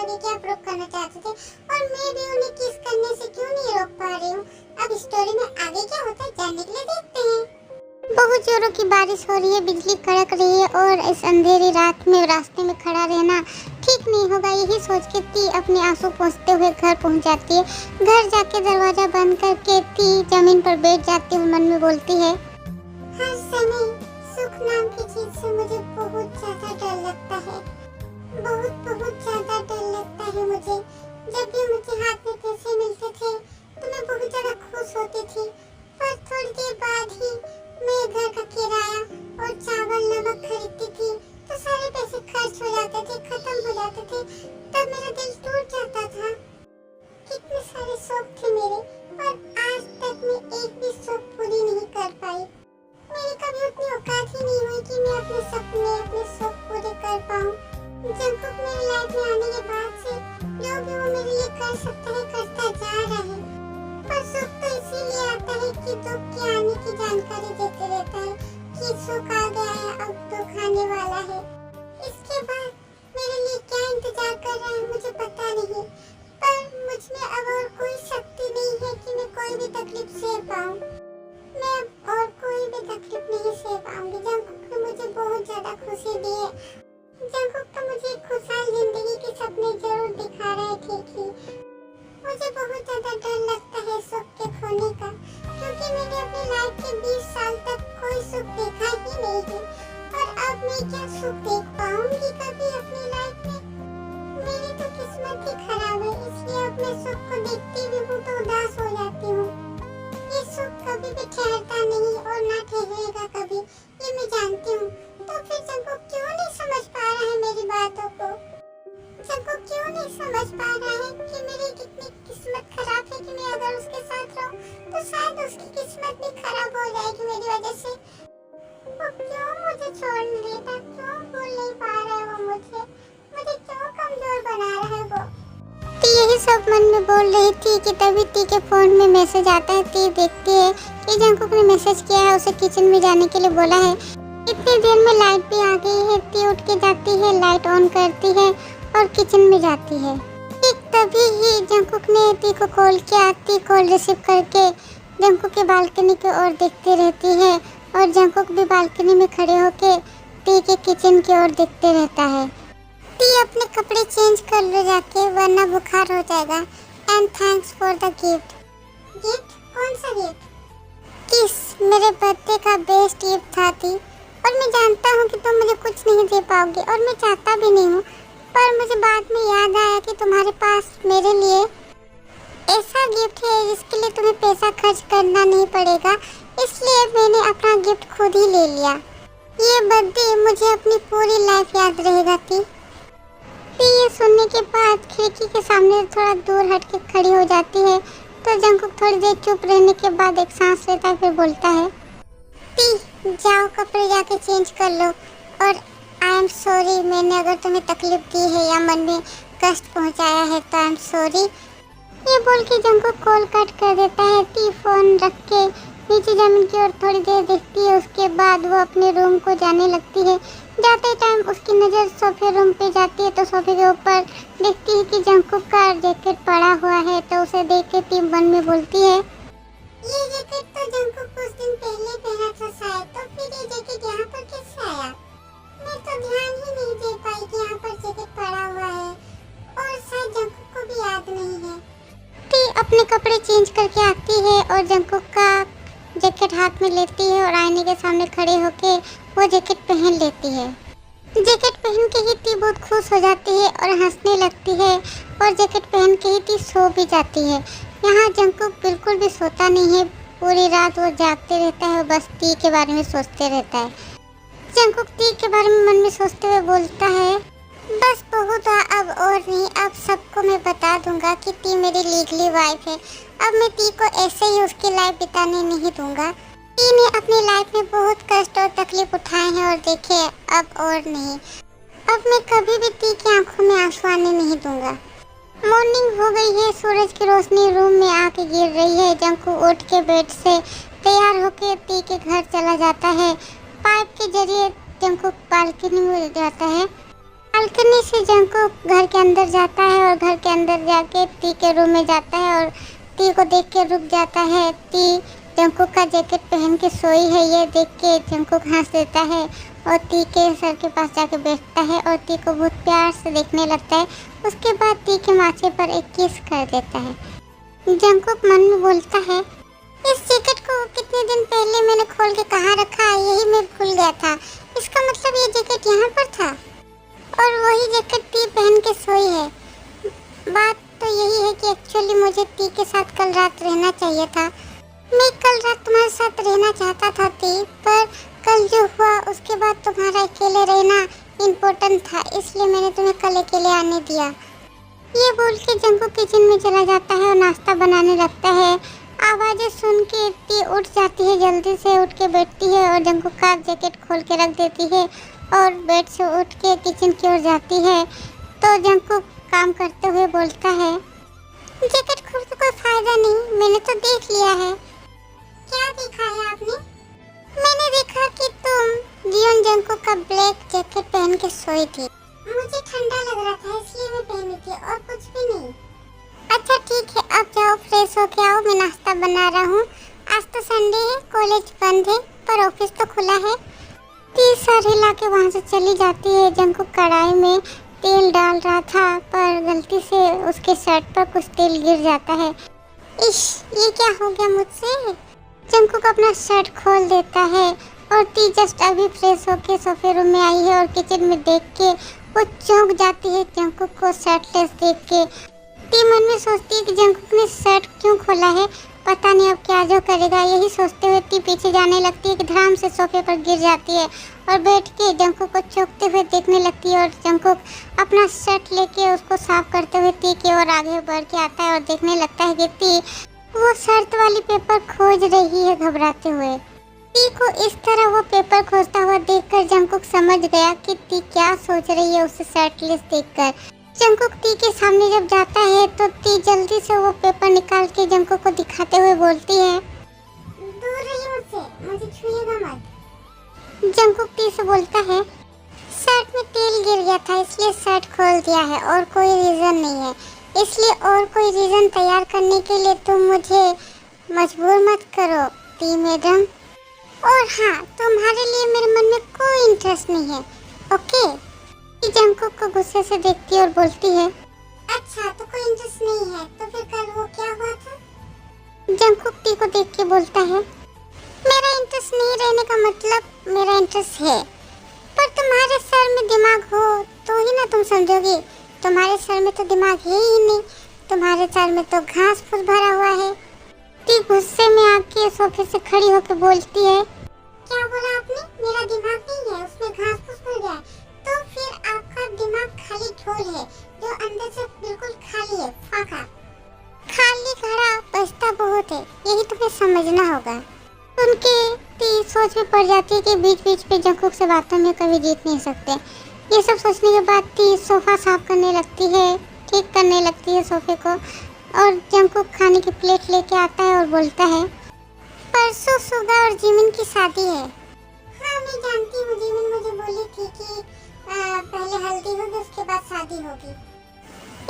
लगे कि आप रोक करना चाहते थे और मैं भी उन्हें किस करने से क्यों नहीं रोक पा रही हूँ। अब स्टोरी में आगे क्या होता है जानने के लिए देखते हैं। बहुत जोरों की बारिश हो रही है, बिजली कड़क रही है और इस अंधेरी रात में रास्ते में खड़ा रहना ठीक नहीं होगा। यही सोच के ती अपने आंसू पोंछते हुए घर पहुंच जाती है। घर जाके दरवाजा बंद करके ती जमीन पर बैठ जाती हुई मन में बोलती है, हर समय सुख नाम की चीज से मुझे बहुत ज्यादा डर लगता है। बहुत ज्यादा डर लगता है मुझे। जब भी मुझे हाथ में पैसे मिलते थे तो मैं बहुत ज्यादा खुश होती थी, पर थोड़ी देर बाद ही मैं घर का किराया और चावल नमक खरीदती थी तो सारे पैसे खर्च हो जाते थे, खत्म हो जाते थे। तब मेरा दिल टूट जाता था। कितने सारे शौक थे मेरे, पर आज तक मैं एक भी शौक पूरी नहीं कर पाई। मेरी कभी उतनी औकात ही नहीं हुई कि मैं अपने सपने अपने शौक पूरे कर पाऊँ। जंकुक मेरी लाइफ में आने के बाद से जो भी वो मेरे लिए कर सकता है करता जा रहा है, पर सुख तो इसीलिए आता है कि दुख के आने की जानकारी देते रहता है कि सुख आ गया है, अब दुख आने वाला है। इसके बाद मेरे लिए क्या इंतजार कर रहा है मुझे पता नहीं, पर मुझ में अब और कोई शक्ति नहीं है कि मैं कोई भी तकलीफ सह पाऊँ। मैं अब और कोई भी तकलीफ नहीं सह पाऊंगी। जंकुक ने मुझे बहुत ज्यादा खुशी दी है। जंकुक तो मुझे एक खुशहाल जिंदगी के सपने जरूर दिखा रहा है, ठीक ही। मुझे बहुत ज्यादा डर लगता है सुख के खोने का, क्योंकि मैंने अपनी लाइफ के 20 साल तक कोई सुख देखा ही नहीं है और अब मैं क्या सुख देख पाऊंगी कभी अपनी लाइफ में। मेरी तो किस्मत ही खराब है, इसलिए अब मैं सुख को देखती भी हूँ तो उदास हो जाती हूँ। ये सुख कभी भी ठहरता नहीं और ना ठहरेगा कभी, ये मैं जानती हूँ। तो फिर जंकुक क्यों नहीं समझ पा रहा है मेरी बातों को? जंकुक क्यों नहीं समझ पा रहा है कि मेरी कितनी किस्मत खराब है कि मैं अगर उसके साथ रहूं तो शायद उसकी किस्मत भी खराब हो जाएगी मेरी वजह से। वो क्यों मुझे छोड़ नहीं देता, क्यों भूल नहीं पा रहा है वो मुझे क्यों कमजोर बना रहा है वो। ती यही सब मन में बोल रही थी कि तभी ती के फोन में मैसेज आता है। ती देखती है कि जंकुक ने मैसेज किया है, उसे किचन में जाने के लिए बोला है। इतनी देर में लाइट भी आ गई है। ती उठ के जाती है, लाइट ऑन करती है और किचन में जाती है। ठीक तभी ही जंकुक ने ती को कॉल किया। ती कॉल रिसीव करके जंकुक के बालकनी की ओर देखती रहती है और जंकुक भी बालकनी में खड़े होके ती के किचन की ओर देखते रहता है। ती अपने कपड़े चेंज कर लो जाके, वरना बुखार हो जाएगा। And thanks for the gift. Gift? कौन सा गिफ्ट? किस मेरे बर्थडे का बेस्ट गिफ्ट था ती, और मैं जानता हूँ कि तुम मुझे कुछ नहीं दे पाओगे और मैं चाहता भी नहीं हूँ, पर मुझे बाद में याद आया कि तुम्हारे पास मेरे लिए ऐसा गिफ्ट है जिसके लिए तुम्हें पैसा खर्च करना नहीं पड़ेगा, इसलिए मैंने अपना गिफ्ट खुद ही ले लिया। ये बर्थडे मुझे अपनी पूरी लाइफ याद रहेगा ती। ये सुनने के बाद खिड़की के सामने थोड़ा दूर हट के खड़ी हो जाती है। तो जंकुक थोड़ी देर चुप रहने के बाद एक सांस लेता है, फिर बोलता है, ती जाओ कपड़े जाके चेंज कर लो, और आई एम सॉरी मैंने अगर तुम्हें तकलीफ दी है या मन में कष्ट पहुंचाया है तो आई एम सॉरी। ये बोल के जंकुक कॉल कट कर देता है। ती फोन रख के नीचे जमीन की ओर थोड़ी देर देखती है, उसके बाद वो अपने रूम को जाने लगती है। जाते टाइम उसकी नज़र सोफे रूम पे जाती है तो सोफे के ऊपर देखती है कि जंकुक का जैकेट पड़ा हुआ है। तो उसे देख के ती मन में बोलती है, ये जैकेट तो जंकुक कुछ दिन पहले पहना था शायद, तो फिर ये जैकेट यहाँ पर कैसे आया? मैं तो ध्यान ही नहीं दे पाई कि यहाँ पर जैकेट पड़ा हुआ है और शायद जंकुक को भी याद नहीं है। ती अपने कपड़े चेंज करके आती है और जंकुक का जैकेट हाथ में लेती है और आईने के सामने खड़े होके वो जैकेट पहन लेती है। जैकेट पहन के ही ती बहुत खुश हो जाती है और हंसने लगती है और जैकेट पहन के ही ती सो भी जाती है। यहाँ जंकुक बिल्कुल भी सोता नहीं है, पूरी रात वो जागते रहता है, बस ती के बारे में सोचते रहता है। जंकुक ती के बारे में मन में सोचते हुए बोलता है, बस बहुत हुआ, अब और नहीं, अब सबको मैं बता दूंगा कि ती मेरी लीगली वाइफ है। अब मैं ती को ऐसे ही उसकी लाइफ बिताने नहीं दूंगा। ती ने अपनी लाइफ में बहुत कष्ट और तकलीफ उठाए हैं और देखे, अब और नहीं। अब मैं कभी भी ती की आंखों में आंसू आने नहीं दूंगा। मॉर्निंग हो गई है, सूरज की रोशनी रूम में आके गिर रही है। जंकुक उठ के बेड से तैयार होके ती के घर चला जाता है। पाइप के जरिए जंकुक बालकनी में जाता है। बालकनी से जंकुक घर के अंदर जाता है और घर के अंदर जाके टी के रूम में जाता है और टी को देख के रुक जाता है। टी जंकुक का जैकेट पहन के सोई है ये देख के जंकुक हंस देता है और टी के सर के पास जाके बैठता है और टी को बहुत प्यार से देखने लगता है। उसके बाद टी के माथे पर एक किस कर देता है। जंकुक मन में बोलता है, इस जैकेट को कितने दिन पहले मैंने खोल के कहाँ रखा, यही मैं भूल गया था। इसका मतलब ये जैकेट यहाँ पर था और वही जैकेट टी पहन के सोई है। बात तो यही है कि एक्चुअली मुझे टी के साथ कल रात रहना चाहिए था। मैं कल रात तुम्हारे साथ रहना चाहता था टी, पर कल जो हुआ उसके बाद तुम्हारा अकेले रहना इम्पोर्टेंट था, इसलिए मैंने तुम्हें कल अकेले आने दिया। ये बोल के जंकुक किचन में चला जाता है और नाश्ता बनाने लगता है। आवाज़ें सुन के टी उठ जाती है, जल्दी से उठ के बैठती है और जंकुक का जैकेट खोल के रख देती है और बेड से उठ के किचन की ओर जाती है। तो जंकुक काम करते हुए बोलता है, जैकेट खोल के कोई फायदा नहीं, मैंने तो देख लिया है। क्या देखा है आपने? मैंने देखा कि तुम जियोन जंकुक का ब्लैक जैकेट पहन के सोई थी। मुझे ठंडा लग रहा था इसलिए मैं पहनी थी और कुछ भी नहीं। अच्छा ठीक है, अब जाओ फ्रेश हो के आओ, मैं नाश्ता बना रहा हूँ। आज तो संडे है, कॉलेज बंद है पर ऑफिस तो खुला है। टी सर हिला के वहाँ से चली जाती है। जंकुक कढ़ाई में तेल डाल रहा था पर गलती से उसके शर्ट पर कुछ तेल गिर जाता है। इश, ये क्या हो गया मुझसे। जंकुक अपना शर्ट खोल देता है और टी जस्ट अभी फ्रेश होके सोफे रूम में आई है और किचन में देख के वो चौंक जाती है जंकुक को शर्टलेस देख के। टी मन में सोचती है कि जंकुक ने शर्ट क्यों खोला है, पता नहीं अब क्या जो करेगा। यही सोचते हुए टी पीछे जाने लगती है कि धड़ाम से सोफे पर गिर जाती है और बैठ के जंकुक को चौंकते हुए देखने लगती है और जंकुक अपना शर्ट लेके उसको साफ करते हुए टी की ओर आगे बढ़ के आता है और देखने लगता है कि टी वो शर्ट वाली पेपर खोज रही है घबराते हुए। टी को इस तरह वो पेपर खोजता हुआ देखकर जंकुक समझ गया कि टी क्या सोच रही है उसे शर्टलेस देखकर। जंकुक टी के सामने जब जाता है तो टी जल्दी से वो पेपर निकाल के जंकुक को दिखाते हुए बोलती है, दूर रहिए मुझसे, मुझे छुइएगा मत। जंकुक टी से बोलता है, शर्ट में तेल गिर गया था इसलिए शर्ट खोल दिया है और कोई रीज़न नहीं है, इसलिए और कोई रीज़न तैयार करने के लिए तुम मुझे मजबूर मत करो टी मैडम। और हाँ, तुम्हारे लिए मेरे मन में कोई इंटरेस्ट नहीं है, ओके। जंकुक को गुस्से से देखती है और बोलती है, अच्छा तो कोई इंटरेस्ट नहीं है, तो फिर कल वो क्या हुआ था? जंकुक टी को देख के बोलता है, मेरा इंटरेस्ट नहीं रहने का मतलब मेरा इंटरेस्ट है, पर तुम्हारे सर में दिमाग हो तो ही ना तुम समझोगी। तुम्हारे सर में तो दिमाग है ही नहीं, तुम्हारे सर में तो घास फूस भरा हुआ है। टी गुस्से में आके सोफे से खड़ी होकर बोलती है, क्या बोला आपने? मेरा दिमाग नहीं है, उसमें घास फूस भर गया है। तो फिर आपका दिमाग खाली ढोल है जो अंदर से बिल्कुल खाली है, फाका। खाली घड़ा बचता बहुत है, यही तुम्हें समझना होगा। उनके टी सोच में पड़ जाती है कि बीच बीच पे जंकुक से बातों में कभी जीत नहीं सकते। ये सब सोचने के बाद टी सोफा साफ करने लगती है, ठीक करने लगती है सोफे को और जंकुक खाने की प्लेट लेके आता है और बोलता है, परसों सुगा और जिमिन की शादी है। हाँ मैं जानती हूँ, जिमिन मुझे बोली थी कि पहले हल्दी होगी उसके बाद शादी होगी।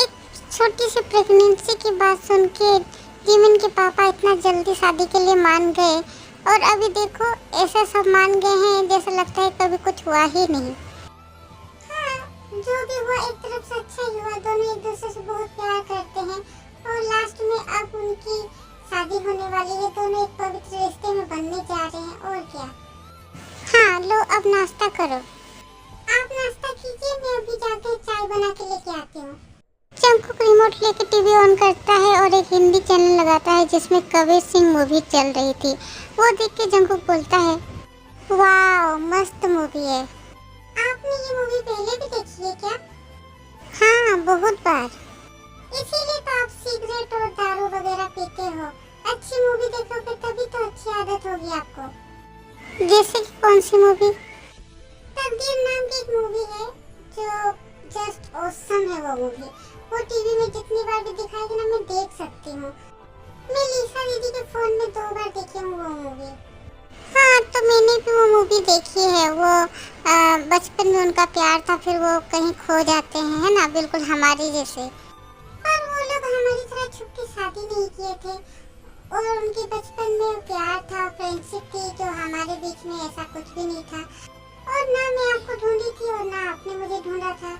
एक छोटी सी प्रेगनेंसी की बात सुन के जिमिन के पापा इतना जल्दी शादी के लिए मान गए और अभी देखो ऐसे सब मान गए हैं जैसे लगता है कभी कुछ हुआ ही नहीं। हाँ, जो भी हुआ एक तरफ से अच्छा ही हुआ, दोनों एक दूसरे से बहुत प्यार करते हैं और लास्ट में अब उनकी शादी होने वाली है, दोनों एक पवित्र रिश्ते में बनने जा रहे हैं और क्या। हाँ लो अब नाश्ता करो। आप नाश्ता कीजिए, मैं अभी जाके चाय बना के लेके आती हूँ। जंकुक रिमोट लेके टीवी ऑन करता है और एक हिंदी चैनल लगाता है जिसमें कबीर सिंह मूवी चल रही थी। वो देख के जंकुक बोलता है, वाह मस्त मूवी है। आपने ये मूवी पहले भी देखी है क्या? हाँ बहुत बार। इसीलिए तो आप सिगरेट और दारू वगैरह पीते हो। अच्छी मूवी देखोगे तभी तो अच्छी आदत होगी आपको। जैसे कि कौन सी मूवी? तकदीर नाम की एक मूवी है जो जस्ट ऑसम है। वो मूवी वो टीवी में जितनी बार भी दिखाएगी ना मैं देख सकती हूँ। मैं लीसा दीदी के फोन में 2 बार देखी हूँ वो मूवी। हाँ, तो मैंने भी वो मूवी देखी है। वो बचपन में उनका प्यार था, फिर वो कहीं खो जाते हैं, है ना, बिल्कुल हमारे जैसे। और वो लोग हमारी तरह छुप के शादी नहीं किए थे, और उनके बचपन में प्यार था, फ्रेंडशिप थी, जो हमारे बीच में ऐसा कुछ भी नहीं था। और ना मैं आपको ढूंढी थी और ना आपने मुझे ढूंढा था।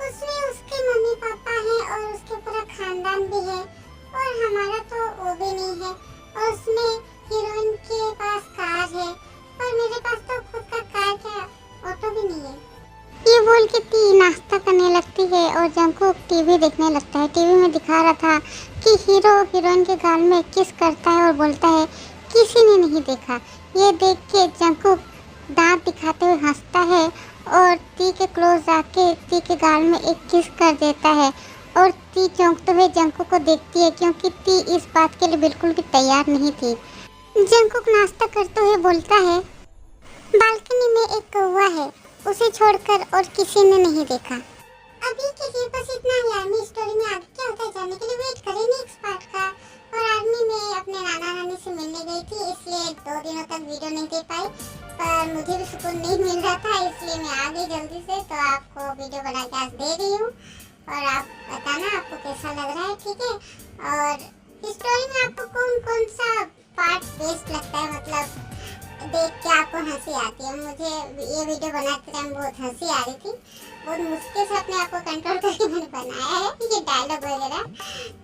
उसमें उसके मम्मी पापा हैं और उसके पूरा खानदान भी है, और हमारा तो वो भी नहीं है। और उसमें हीरोइन के पास कार है, और मेरे पास तो खुद का कार क्या ऑटो भी नहीं है। ये बोल के टी नाश्ता करने लगती है और जंकुक टीवी देखने लगता है। टीवी में दिखा रहा था कि हीरो हीरोइन के गाल में किस करता है और बोलता है किसी ने नहीं देखा। ये देख के जंकुक दांत दिखाते हुए हंसता है और टी के क्लोज जाके टी के गाल में एक किस कर देता है, और टी चौंकते हुए जंकुक को देखती है, क्योंकि टी इस बात के लिए बिल्कुल भी तैयार नहीं थी। जंकुक नाश्ता करते हुए बोलता है, बालकनी में एक कौवा है, उसे छोड़कर और किसी ने नहीं देखा। अभी के लिए बस इतना ही। आर्मी स्टोरी में आगे क्या होता है जानने के लिए वेट करें नेक्स्ट पार्ट का। और आर्मी में अपने नाना नानी से मिलने गई थी, इसलिए 2 दिनों तक वीडियो नहीं दे पाई, पर मुझे भी सुकून नहीं मिल रहा था, इसलिए मैं आ गई जल्दी से। तो आपको वीडियो बना के आज दे रही हूँ, और आप बताना आपको कैसा लग रहा है, ठीक है। और स्टोरी में आपको कौन कौन सा पार्ट बेस्ट लगता है, मतलब देख के आपको हंसी आती है। मुझे ये वीडियो बनाते टाइम बहुत हंसी आ रही थी, बहुत मुश्किल से अपने आप को कंट्रोल करके मैंने बनाया है ये डायलॉग वगैरह।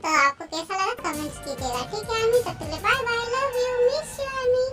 तो आपको कैसा लगा कमेंट्स कीजिएगा, ठीक है। आर्मी, तब तक bye bye, love you, miss you army.